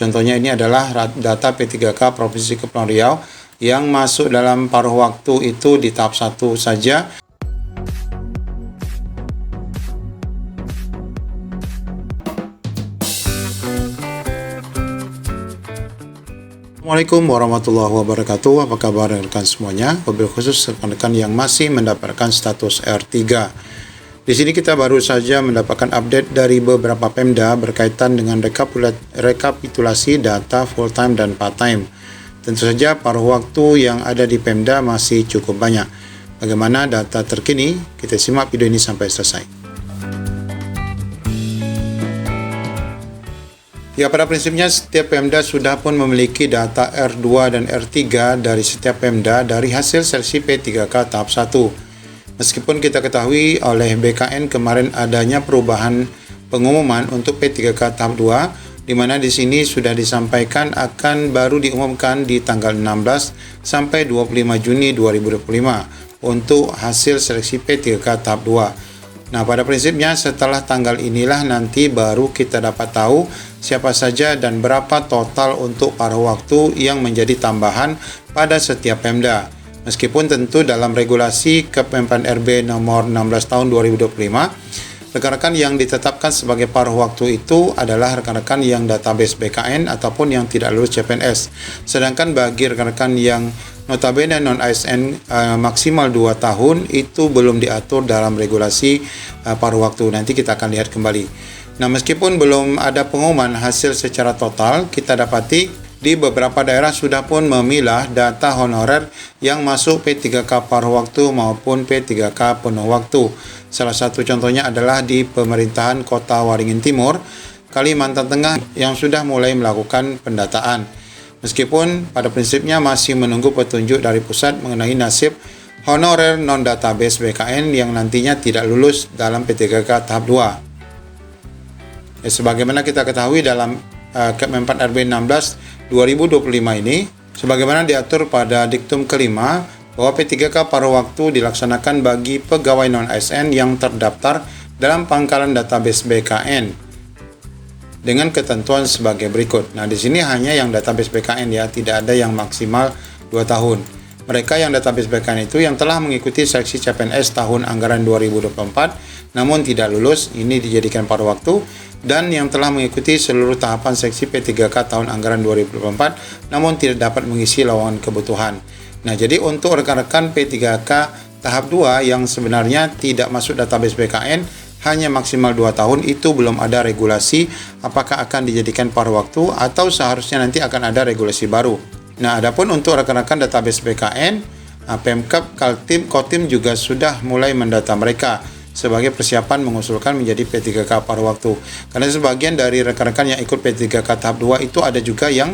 Contohnya ini adalah data P3K Provinsi Kepulauan Riau yang masuk dalam paruh waktu itu di tahap 1 saja. Assalamualaikum warahmatullahi wabarakatuh. Apa kabar rekan semuanya? Wabil khusus rekan-rekan yang masih mendapatkan status R3. Di sini kita baru saja mendapatkan update dari beberapa Pemda berkaitan dengan rekapitulasi data full-time dan part-time. Tentu saja paruh waktu yang ada di Pemda masih cukup banyak. Bagaimana data terkini? Kita simak video ini sampai selesai. Ya, pada prinsipnya setiap Pemda sudah pun memiliki data R2 dan R3 dari setiap Pemda dari hasil seleksi P3K tahap 1. Meskipun kita ketahui oleh BKN kemarin adanya perubahan pengumuman untuk P3K tahap 2, di mana di sini sudah disampaikan akan baru diumumkan di tanggal 16 sampai 25 Juni 2025 untuk hasil seleksi P3K tahap 2. Nah, pada prinsipnya setelah tanggal inilah nanti baru kita dapat tahu siapa saja dan berapa total untuk paruh waktu yang menjadi tambahan pada setiap Pemda. Meskipun tentu dalam regulasi Kemenpan RB nomor 16 tahun 2025, rekan-rekan yang ditetapkan sebagai paruh waktu itu adalah rekan-rekan yang database BKN ataupun yang tidak lulus CPNS. Sedangkan bagi rekan-rekan yang notabene non-ASN maksimal 2 tahun itu belum diatur dalam regulasi paruh waktu. Nanti kita akan lihat kembali. Nah, meskipun belum ada pengumuman hasil secara total, kita dapati di beberapa daerah sudah pun memilah data honorer yang masuk P3K paruh waktu maupun P3K penuh waktu. Salah satu contohnya adalah di pemerintahan Kota Waringin Timur, Kalimantan Tengah yang sudah mulai melakukan pendataan. Meskipun pada prinsipnya masih menunggu petunjuk dari pusat mengenai nasib honorer non-database BKN yang nantinya tidak lulus dalam P3K tahap 2. Sebagaimana kita ketahui dalam Kemenpan RB 16 2025 ini, sebagaimana diatur pada diktum kelima, bahwa P3K paruh waktu dilaksanakan bagi pegawai non-ASN yang terdaftar dalam pangkalan database BKN. Dengan ketentuan sebagai berikut. Nah, di sini hanya yang database BKN ya, tidak ada yang maksimal 2 tahun. Mereka yang database BKN itu yang telah mengikuti seleksi CPNS tahun anggaran 2024 namun tidak lulus, ini dijadikan paruh waktu, dan yang telah mengikuti seluruh tahapan seleksi P3K tahun anggaran 2024 namun tidak dapat mengisi lowongan kebutuhan. Nah, jadi untuk rekan-rekan P3K tahap 2 yang sebenarnya tidak masuk database BKN hanya maksimal 2 tahun, itu belum ada regulasi apakah akan dijadikan paruh waktu atau seharusnya nanti akan ada regulasi baru. Nah, adapun untuk rekan-rekan database BKN, Pemkab, Kaltim, Kotim juga sudah mulai mendata mereka sebagai persiapan mengusulkan menjadi P3K paruh waktu. Karena sebagian dari rekan-rekan yang ikut P3K tahap 2 itu ada juga yang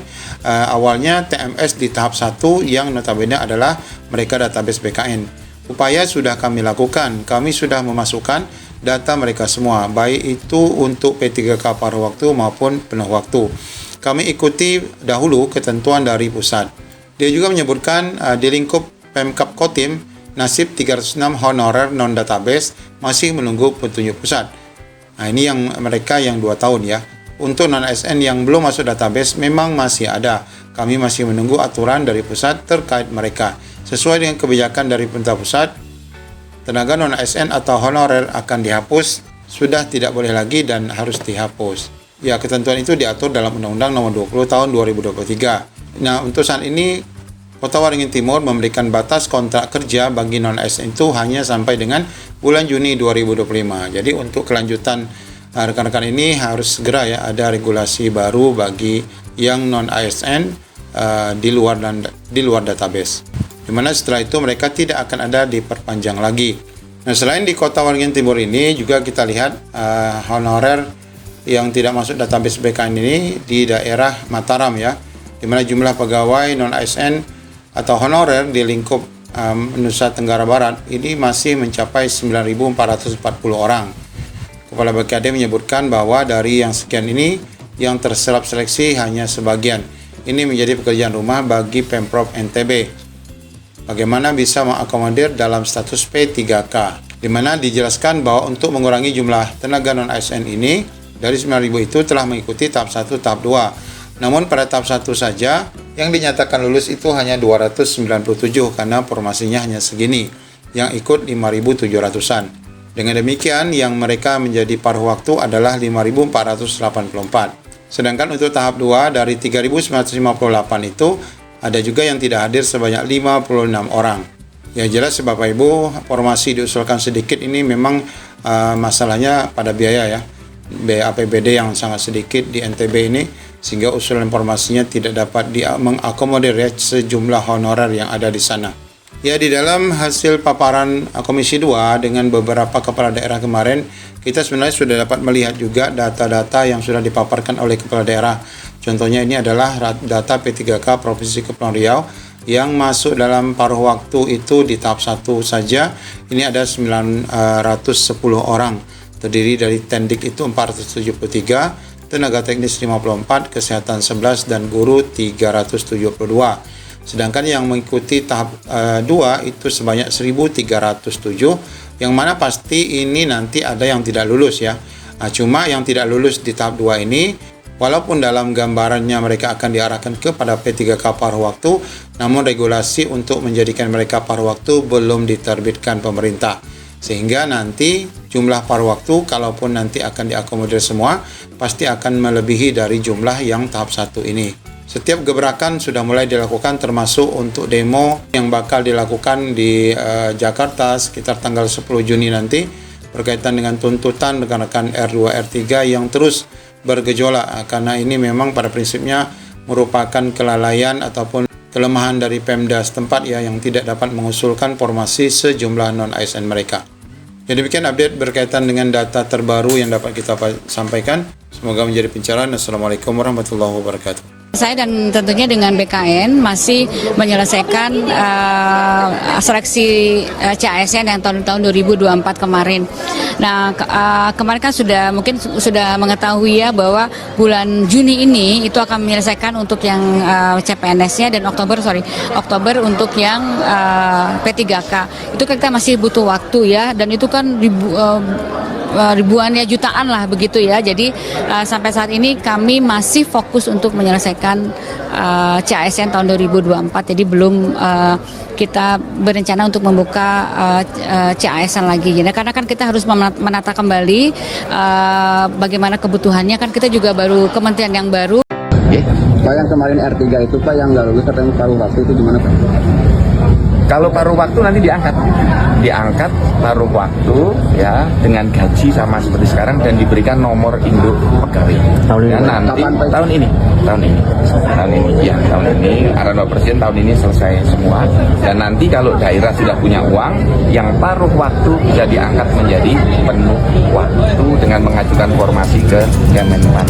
awalnya TMS di tahap 1 yang notabene adalah mereka database BKN. Upaya sudah kami lakukan, kami sudah memasukkan data mereka semua, baik itu untuk P3K paruh waktu maupun penuh waktu. Kami ikuti dahulu ketentuan dari pusat. Dia juga menyebutkan di lingkup Pemkab Kotim, nasib 306 honorer non-database masih menunggu petunjuk pusat. Nah, ini yang mereka yang 2 tahun ya. Untuk non-ASN yang belum masuk database memang masih ada. Kami masih menunggu aturan dari pusat terkait mereka. Sesuai dengan kebijakan dari pemerintah pusat, tenaga non-ASN atau honorer akan dihapus, sudah tidak boleh lagi dan harus dihapus. Ya, ketentuan itu diatur dalam Undang-Undang Nomor 20 Tahun 2023. Nah, untuk saat ini Kota Waringin Timur memberikan batas kontrak kerja bagi non-ASN itu hanya sampai dengan bulan Juni 2025. Jadi untuk kelanjutan rekan-rekan ini harus segera ya ada regulasi baru bagi yang non-ASN di luar database. Di mana setelah itu mereka tidak akan ada diperpanjang lagi. Nah, selain di Kota Waringin Timur ini juga kita lihat honorer yang tidak masuk database BKN ini di daerah Mataram ya, di mana jumlah pegawai non-ASN atau honorer di lingkup Nusa Tenggara Barat ini masih mencapai 9.440 orang. Kepala BKD menyebutkan bahwa dari yang sekian ini yang terserap seleksi hanya sebagian. Ini menjadi pekerjaan rumah bagi Pemprov NTB. Bagaimana bisa mengakomodir dalam status P3K, di mana dijelaskan bahwa untuk mengurangi jumlah tenaga non-ASN ini dari 9.000 itu telah mengikuti tahap 1, tahap 2. Namun pada tahap 1 saja yang dinyatakan lulus itu hanya 297 karena formasinya hanya segini, yang ikut 5.700-an. Dengan demikian yang mereka menjadi paruh waktu adalah 5.484. Sedangkan untuk tahap 2 dari 3.958 itu ada juga yang tidak hadir sebanyak 56 orang. Ya jelas Bapak Ibu, formasi diusulkan sedikit ini memang masalahnya pada biaya ya. APBD yang sangat sedikit di NTB ini, sehingga usulan formasinya tidak dapat mengakomodir ya, sejumlah honorer yang ada di sana. Ya, di dalam hasil paparan Komisi 2 dengan beberapa kepala daerah kemarin, kita sebenarnya sudah dapat melihat juga data-data yang sudah dipaparkan oleh kepala daerah. Contohnya ini adalah data P3K Provinsi Kepulauan Riau yang masuk dalam paruh waktu itu di tahap 1 saja. Ini ada 910 orang, terdiri dari Tendik itu 473, tenaga teknis 54, kesehatan 11, dan guru 372. Sedangkan yang mengikuti tahap 2 itu sebanyak 1.307, yang mana pasti ini nanti ada yang tidak lulus ya. Cuma yang tidak lulus di tahap 2 ini, walaupun dalam gambarannya mereka akan diarahkan kepada P3K paruh waktu, namun regulasi untuk menjadikan mereka paruh waktu belum diterbitkan pemerintah. Sehingga nanti jumlah paruh waktu kalaupun nanti akan diakomodir semua pasti akan melebihi dari jumlah yang tahap 1 ini. Setiap gebrakan sudah mulai dilakukan, termasuk untuk demo yang bakal dilakukan di Jakarta sekitar tanggal 10 Juni nanti berkaitan dengan tuntutan rekan-rekan R2 R3 yang terus bergejolak, karena ini memang pada prinsipnya merupakan kelalaian ataupun kelemahan dari Pemda setempat ya, yang tidak dapat mengusulkan formasi sejumlah non-ASN mereka. Jadi demikian update berkaitan dengan data terbaru yang dapat kita sampaikan. Semoga menjadi pencerahan. Assalamualaikum warahmatullahi wabarakatuh. Saya dan tentunya dengan BKN masih menyelesaikan seleksi CASN yang tahun 2024 kemarin. Nah, kemarin kan mungkin sudah mengetahui ya bahwa bulan Juni ini itu akan menyelesaikan untuk yang CPNS-nya, dan Oktober untuk yang P3K. Itu kita masih butuh waktu ya, dan itu kan ribuan ya, jutaan lah begitu ya. Jadi sampai saat ini kami masih fokus untuk menyelesaikan CASN tahun 2024. Jadi belum kita berencana untuk membuka CASN lagi. Jadi karena kan kita harus menata kembali bagaimana kebutuhannya, kan kita juga baru kementerian yang baru. Pak, yang kemarin R3 itu Pak yang nggak lulus atau yang paruh waktu itu gimana Pak? Kalau paruh waktu nanti diangkat paruh waktu ya dengan gaji sama seperti sekarang dan diberikan nomor induk pegawai. Nanti tahun ini arahan Presiden tahun ini selesai semua, dan nanti kalau daerah sudah punya uang, yang paruh waktu bisa diangkat menjadi penuh waktu dengan mengajukan formasi ke Kemenpan.